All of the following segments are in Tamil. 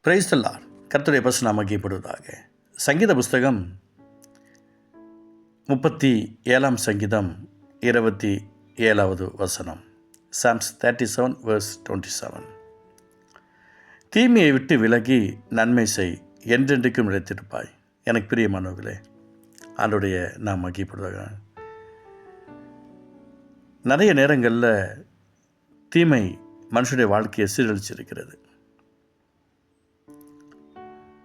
Praise the Lord. கர்த்தருடைய பரிசுத்த மகிமைப்படுவதாக. சங்கீத புஸ்தகம் 37 சங்கீதம் 27 வசனம். Psalms 37 verse 27. தீமையை விட்டு விலகி நன்மை செய், என்றென்றைக்கும் நிலைத்திருப்பாய். எனக்கு பிரியமானவர்களே, ஆண்டவருடைய நாம் மகிமைப்படுவதாக. நிறைய நேரங்களில் தீமை மனுஷனுடைய வாழ்க்கையை சீரழிச்சிருக்கிறது.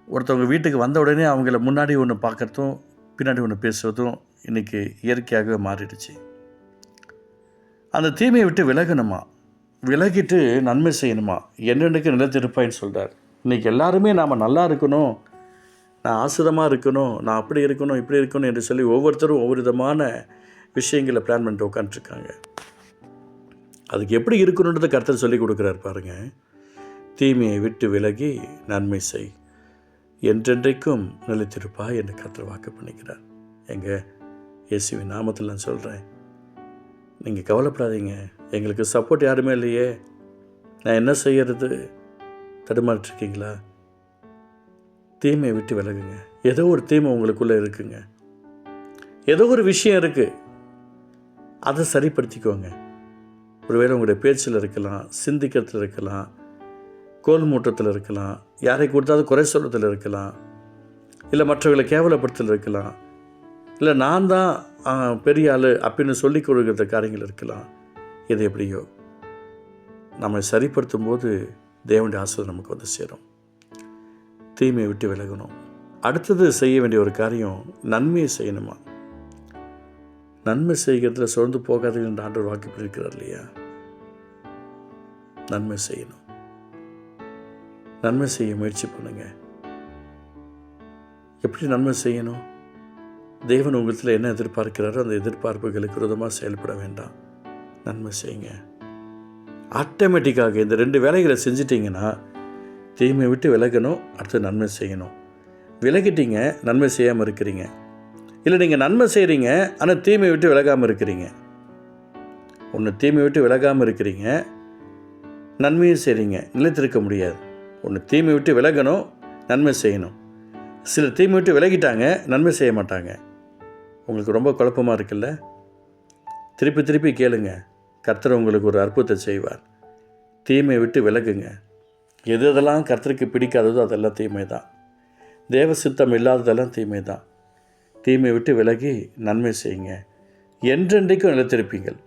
ஒருத்தவங்க வீட்டுக்கு வந்த உடனே அவங்கள முன்னாடி ஒன்று பார்க்குறதும் பின்னாடி ஒன்று பேசுவதும் இன்றைக்கி இயற்கையாகவே மாறிடுச்சு. அந்த தீமையை விட்டு விலகணுமா, விலகிட்டு நன்மை செய்யணுமா, என்னென்னைக்கு நிலைத்திருப்பாயின்னு சொல்கிறார். இன்றைக்கி எல்லாருமே நாம் நல்லா இருக்கணும், நான் ஆசிரமாக இருக்கணும், நான் அப்படி இருக்கணும், இப்படி இருக்கணும் என்று சொல்லி ஒவ்வொருத்தரும் ஒவ்வொரு விதமான விஷயங்களை பிளான் பண்ணிட்டு உட்காந்துருக்காங்க. அதுக்கு எப்படி இருக்கணுன்றதை கர்த்தர் சொல்லி கொடுக்குறாரு பாருங்கள். தீமையை விட்டு விலகி நன்மை செய், என்றென்றைக்கும் நிலைத்திருப்பாய் என்று கர்த்தர் வாக்கு பண்ணிக்கிறார். எங்கள் இயேசுவின் நாமத்தில் நான் சொல்கிறேன், நீங்கள் கவலைப்படாதீங்க, எங்களுக்கு சப்போர்ட் யாருமே இல்லையே, நான் என்ன செய்கிறது தடுமாறிட்ருக்கீங்களா? தீமையை விட்டு விலகுங்க. ஏதோ ஒரு தீமை உங்களுக்குள்ளே இருக்குங்க, ஏதோ ஒரு விஷயம் இருக்குது, அதை சரிப்படுத்திக்கோங்க. ஒருவேளை உங்களுடைய பேச்சில் இருக்கலாம், சிந்திக்கிறதுல இருக்கலாம், கோல் மூட்டத்தில் இருக்கலாம், யாரை கொடுத்தாது குறை சொல்றதில் இருக்கலாம், இல்லை மற்றவர்களை கேவலப்படுத்தல் இருக்கலாம், இல்லை நான் தான் பெரிய ஆள் அப்படின்னு சொல்லி கொடுக்குற காரியங்கள் இருக்கலாம். இது எப்படியோ நம்ம சரிப்படுத்தும் போது தேவனுடைய ஆசீர்வாதம் நமக்கு வந்து சேரும். தீமையை விட்டு விலகணும். அடுத்தது செய்ய வேண்டிய ஒரு காரியம் நன்மையை செய்யணுமா. நன்மை செய்கிறதுல சோர்ந்து போகாதீங்க என்று ஆண்டவர் வாக்கு பண்ணியிருக்கிறார் இல்லையா? நன்மை செய்யணும், நன்மை செய்ய முயற்சி பண்ணுங்க. எப்படி நன்மை செய்யணும்? தேவன் உங்களிடத்தில் என்ன எதிர்பார்க்கிறாரோ அந்த எதிர்பார்ப்புகளுக்கு விரோதமாக செயல்பட வேண்டாம். நன்மை செய்யுங்க. ஆட்டோமேட்டிக்காக இந்த 2 வேலைகளை செஞ்சிட்டிங்கன்னா, தீமையை விட்டு விலகணும், அடுத்து நன்மை செய்யணும். விலகிட்டீங்க, நன்மை செய்யாமல் இருக்கிறீங்க. இல்லை நீங்கள் நன்மை செய்கிறீங்க ஆனால் தீமையை விட்டு விலகாமல் இருக்கிறீங்க. ஒன்று தீமையை விட்டு விலகாமல் இருக்கிறீங்க, நன்மையும் செய்கிறீங்க, நிலைத்திருக்க முடியாது. ஒன்று தீமை விட்டு விலகணும், நன்மை செய்யணும். சிலர் தீமை விட்டு விலகிட்டாங்க, நன்மை செய்ய மாட்டாங்க. உங்களுக்கு ரொம்ப குழப்பமாக இருக்குல்ல? திருப்பி திருப்பி கேளுங்க, கர்த்தர் உங்களுக்கு ஒரு அற்புதத்தை செய்வார். தீமையை விட்டு விலகுங்க. எதெல்லாம் கர்த்தருக்கு பிடிக்காததோ அதெல்லாம் தீமை தான். தேவ சித்தம் இல்லாததெல்லாம் தீமை தான். தீமையை விட்டு விலகி நன்மை செய்யுங்க, என்றென்றைக்கும் நிலைத்திருப்பீங்கள்.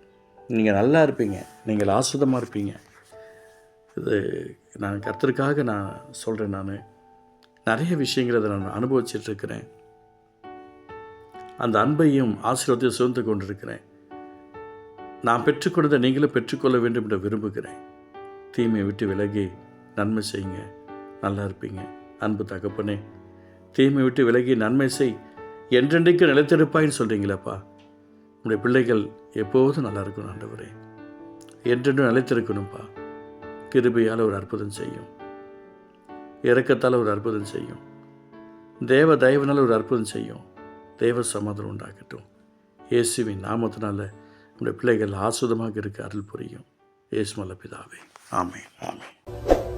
நீங்கள் நல்லா இருப்பீங்க, நீங்கள் ஆசுதமாக இருப்பீங்க. இது நான் கர்த்தருக்காக நான் சொல்கிறேன். நான் நிறைய விஷயங்களை அதை நான் அனுபவிச்சிட்ருக்கிறேன். அந்த அன்பையும் ஆசீர்வாதத்தையும் சுமந்து கொண்டிருக்கிறேன். நான் பெற்றுக்கொண்டதை நீங்களும் பெற்றுக்கொள்ள வேண்டும் என்று விரும்புகிறேன். தீமையை விட்டு விலகி நன்மை செய்யுங்க, நல்லா இருப்பீங்க. அன்பு தகப்பனே, தீமையை விட்டு விலகி நன்மை செய், என்றென்றைக்கும் நிலைத்திருப்பாயின்னு சொல்கிறீங்களப்பா. உங்களுடைய பிள்ளைகள் எப்போதும் நல்லா இருக்கணும் ஆண்டவரே, என்றென்றும் நிலைத்திருக்கணும்ப்பா. கிருபையால் ஒரு அற்புதம் செய்யும், இரக்கத்தால் ஒரு அற்புதம் செய்யும், தேவ தயவினால் ஒரு அற்புதம் செய்யும். தேவ சமாதானம் உண்டாகட்டும். இயேசுவின் நாமத்தினால உங்களுடைய பிள்ளைகள் ஆசுதமாக இருக்க அருள் புரியும். இயேசு நல்ல பிதாவே. ஆமென், ஆமென்.